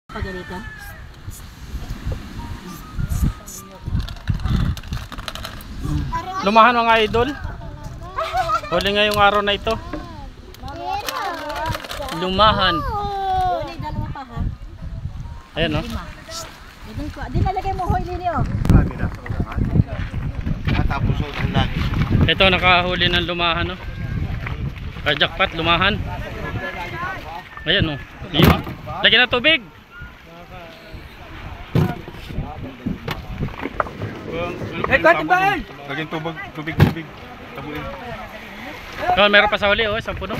Paganito. Lumahan mga idol. Huli ngayong araw na ito. Lumahan. Huli, dalawa pa ha. Ayan o. Di nalagay mo hoy ninyo. Ito nakahuli ng lumahan o. Kajakpat, lumahan. Ayan o. Lagyan na tubig. Lagyan tubig. Tabuin. Meron pa sa huli o, 10 puno.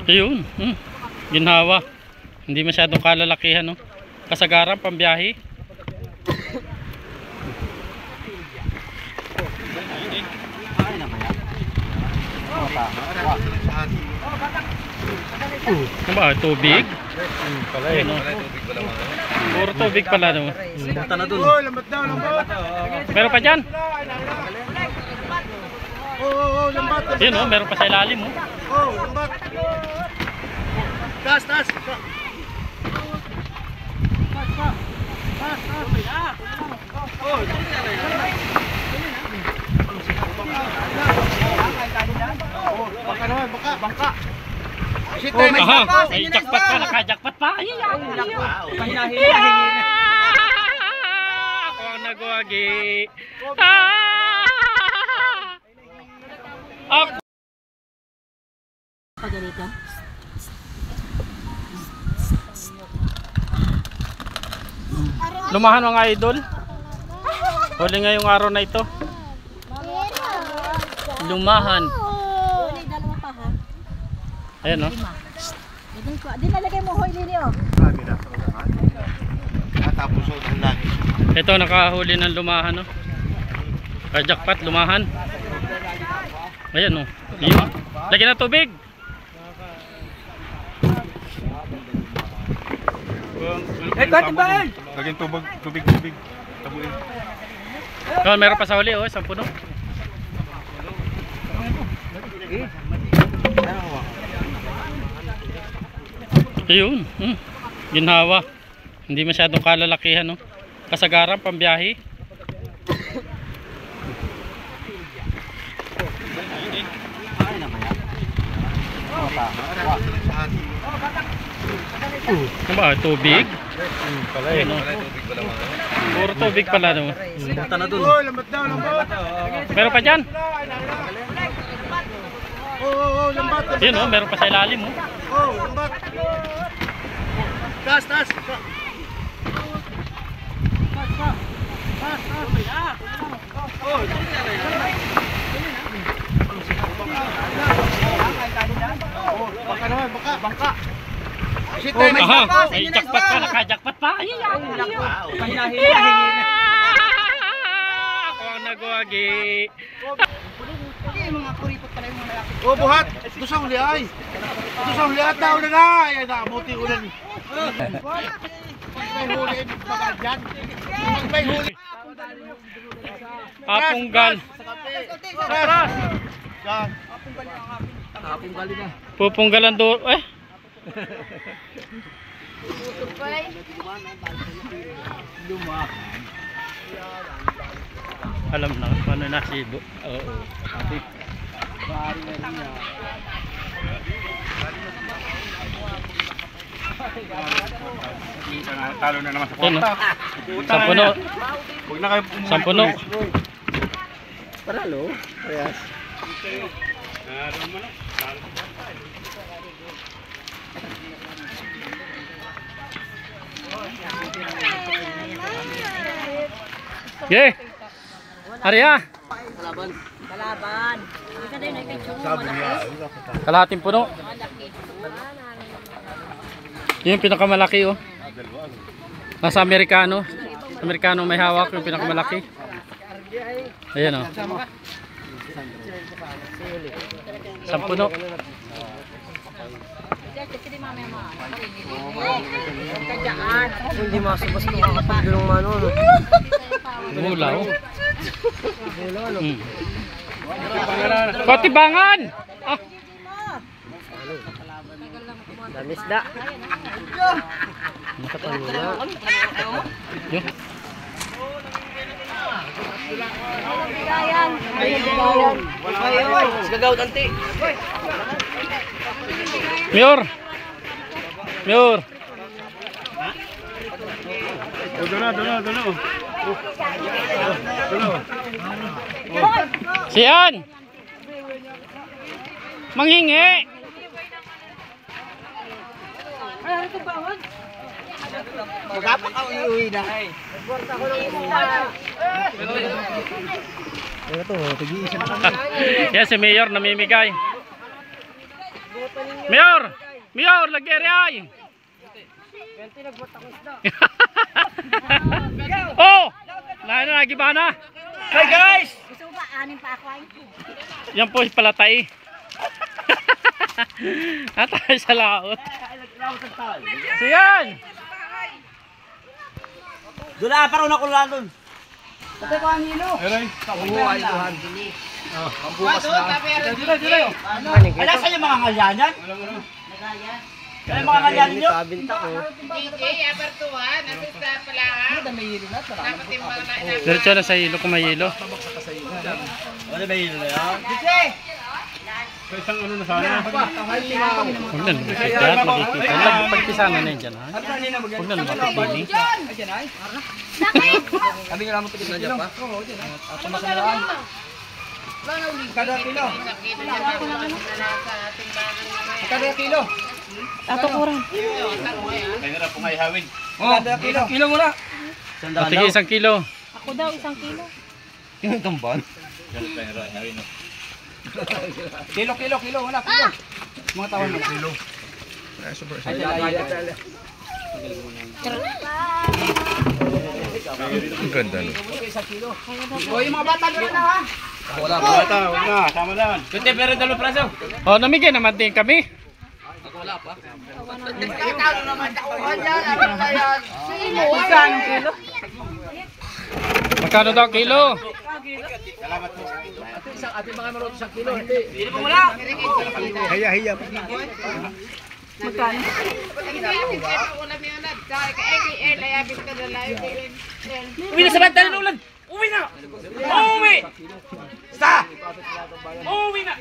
Ayun, ginhawa. Hindi masyadong kalalakihan no. Kasagaran pambiyahe. Ano ba? Tubig? Ayun, no? Puro tubig pala no. Lambat na dun. Lambat daw. Meron pa dyan? Lambat. Ayun no, meron pa sa ilalim mo. Lambat. Tas. Bangka. Aha, ay jackpot pa, naka-jackpot pa. Pahinahin. Ako ang nagwagi. Ako. Paganito. Lumahan mga idol. Huli ngayong araw na ito. Lumahan. Huli, dalawa pa ha. Ayan o. Di nalagay mo hoy ninyo. Ito nakahuli ng lumahan o. Kajakpat, lumahan. Ayan o. Lagyan na tubig. Lagyan tubig. Tabuin. Meron pa sa huli o, 10 puno. Ayun, ginhawa. Hindi masyadong kalalakihan no. Kasagaran pambiyahe. Ano ba? Tubig? Ayun, no? Puro tubig pala no. Lambat na dun. Lambat daw. Meron pa dyan? Lambat. Ayun no, meron pa sa ilalim mo. Lambat. Tas. Bangka. Aha, ay jackpot pa, naka-jackpot pa. Pahinahin. Ako ang nagwagi. Buhat. Ito sa huli ay. Tao na nga. Ayan na, muti ulan. May huli. Pagkadyan. May huli. Apunggal. Pupunggalan do. Alam na paano nasibo. Oo. Talo na naman sa kwarta. 10 puno. Huwag na kayo 10 puno. Paralo. Parehas. Yeah. Arya. Kalaban. Hindi ka din ay kay Chungo malaki. Kalahating puno. Yung pinakamalaki oh. Nasa Amerikano. Amerikano may hawak yung pinakamalaki. Ayan oh. 10 puno. Hindi masubas ko makapagdulong mano. Mulaw. Patibangan! Ah. Damisda. Nakapalula. Yun. Bigayan. Bigayan. Gagawad anti. Mayor. Mayor. Doon. Siyan. Manghingi. Magapak ako iuwi na. Yan si Mayor namimigay. Mayor! Mayor, lagere ay! Oh! Nagibana! Hi guys! Gusto ba anin pa ako ay? Yan po palatay. Atay sa laot. Siyan! Dula pa ron ako landon. Patay ko ang hilo. Buhay Tuhan. Pambukas na. Wala sa yung mga ngalyanan? Kaya mga ngalyanan nyo? Diretso na sa hilo kung may hilo. Wala ba yun na yan? Huwag na lumikit yan, makikita. Pagpisanan na yun dyan, ha? Huwag na lumikit din, eh. Kami nga naman pagkita dyan pa? At makasalaan. Kada kilo. Kada kilo. Ato kurang. Kaya na po nga ihawin. Kada kilo. Kilo muna. Patigil 1 kilo. Ako daw 1 kilo. Yung tamban. Kilo. Wala kilo. Mga tawon mo. Kilo. Ay, dala. Ang ganda no. O, yung mga bata doon na ha. Wala. Tama na. Kunti pero dalo praso. O, namigay naman din kami. Nagkakalo naman takuhan yan. Ano na yan? Isang kilo. Magkano daw kilo? Ate mga marot 1 kilo. Hindi mo wala. Hiya. Magkano? Uwi na sa banta ng ulan. Uwi na. Uwi. Sa. Uwi na.